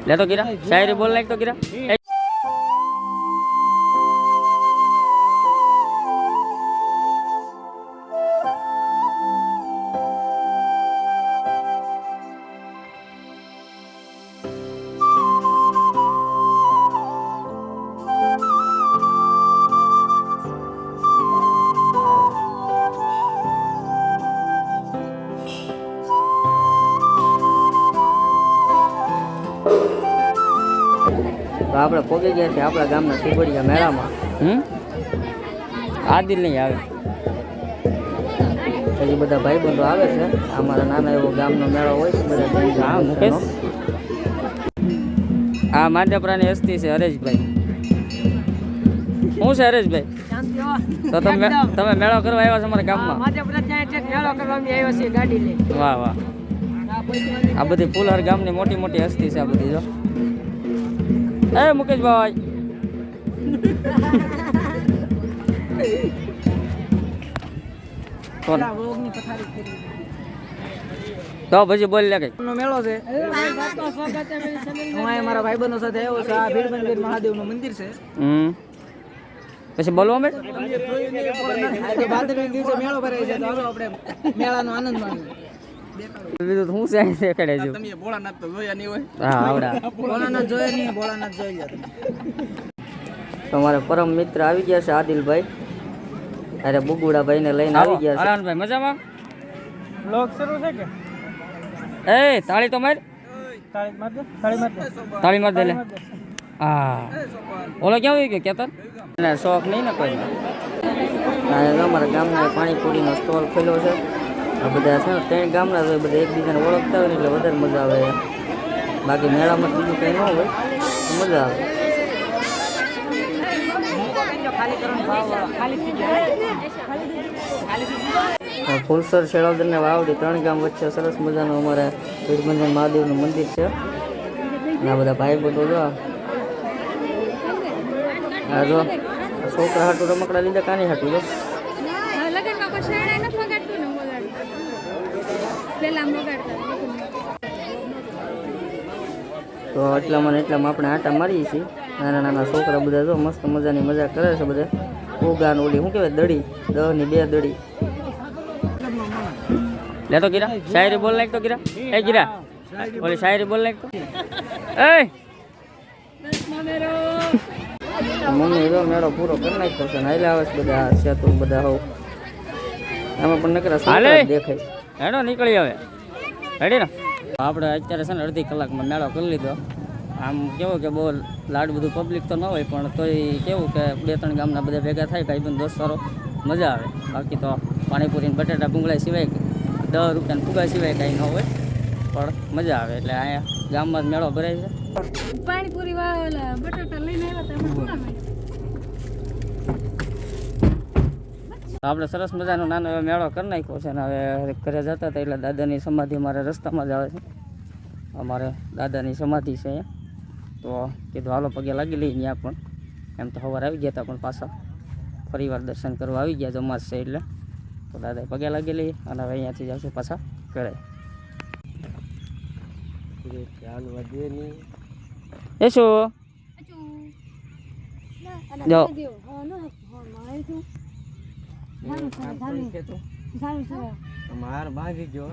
ले तो गिरा शायरी बोल लायक तो गिरा तो આપણે પોગી ગયા છે આપણા ગામના સુગડિયા મેળામાં આ દિલ નહીં આવે હજી બધા ભાઈબંધો આવે છે અમારા નાના એવો ગામનો મેળો હોય છે બધા હા મુકેશ આ માધ્યપરાની હસ્તી છે હરેશભાઈ શું છે હરેશભાઈ તો તમે મેળો કરવા આવ્યા છો અમારા ગામમાં મેળો કરવા આવ્યા છે ગાડી લઈ વાહ વાહ આ બધી ફૂલહાર ગામની મોટી મોટી હસ્તી છે આ બધી જો એ મુકેશભાઈ તો પછી બોલ લે કઈ મેળો છે હું મારા ભાઈબંધો સાથે આવ્યો છું આ ભીડબંધીર મહાદેવનું મંદિર છે પછી બોલવા મેં ભાદરવી દિવસે મેળો ભરાય છે તો હાલો આપણે મેળાનો આનંદ માણીએ બીજું હું છે દેખાડે છું તમે ભોળાનાથ તો જોયા નહીં હોય હા આવડા ભોળાનાથ જોયા નહીં ભોળાનાથ જોઈ લ્યો તમે તમારા પરમ મિત્ર આવી ગયા છે આદિલભાઈ અરે બુગુડાભાઈ ને લઈને આવી ગયા છે હરાનભાઈ મજામાં બ્લોગ શરૂ છે કે એ તાળી તો માર તાળી માર દે લે હા ઓલો ક્યાં હોય કે કેતન ના શોખ નહીં ને કોઈ અમારા ગામમાં પાણીપુરીનો સ્ટોલ ખોલ્યો છે આ બધા છે ને ત્રણ ગામના હોય બધા એકબીજાને ઓળખતા હોય એટલે વધારે મજા આવે બાકી મેળામાં બીજું કંઈ ન હોય મજા આવે ફૂલસર શેળોદર ને વાવડી ત્રણ ગામ વચ્ચે સરસ મજાનું અમારે ભીડબંધન મહાદેવનું મંદિર છે અને આ બધા ભાઈ બધો જો આ જો છોકરા હાટું રમકડા લીધા કાની હાટું જો તો એટલામાં આપણે આટા મારીએ છીએ નાના નાના છોકરા બધા જો મસ્ત મજાની મજા કરે છે બધા ઉગાન ઓલી શું કહેવાય દડી 10 ની 2 દડી લે તો ગીરા શાયરી બોલ લાયક તો ગીરા એ ગીરા ઓલી શાયરી બોલ લાયક તો એ મમ્મી જો મેળો પૂરો કરી નાખ્યો છે ને હાલે આવે છે બધા સેતુ બધા હોવ આમાં પણ નકરા છોકરા દેખાય હેડો નીકળી આવે રેડી ને આપણે અત્યારે છે ને અડધી કલાકમાં મેળો કરી લીધો આમ કેવું કે બહુ લાડ બધું પબ્લિક તો ન હોય પણ તોય કેવું કે 2-3 ગામના બધા ભેગા થાય ભાઈબંધ દોસ્તારો મજા આવે બાકી તો પાણીપુરી બટાટા ભૂંગળા સિવાય 10 રૂપિયાના ફુગા સિવાય કાંઈ ન હોય પણ મજા આવે એટલે અહીંયા ગામમાં જ મેળો ભરાય છે પાણીપુરી વાળા બટાટા લઈને આવ્યા આપણે સરસ મજાનો નાનો એવો મેળો કરી નાખ્યો છે અને હવે ઘરે જતા હતા એટલે દાદાની સમાધિ અમારે રસ્તામાં જ આવે છે અમારે દાદાની સમાધિ છે અહીંયા તો કીધું હાલો પગે લાગી લઈએ ત્યાં પણ એમ તો સવારે આવી ગયા હતા પણ પાછા ફરીવાર દર્શન કરવા આવી ગયા જમાત છે એટલે તો દાદાએ પગે લાગી લઈએ અને હવે અહીંયાથી જશું પાછા ઘરે એ શું જો માર બાંધી ગયો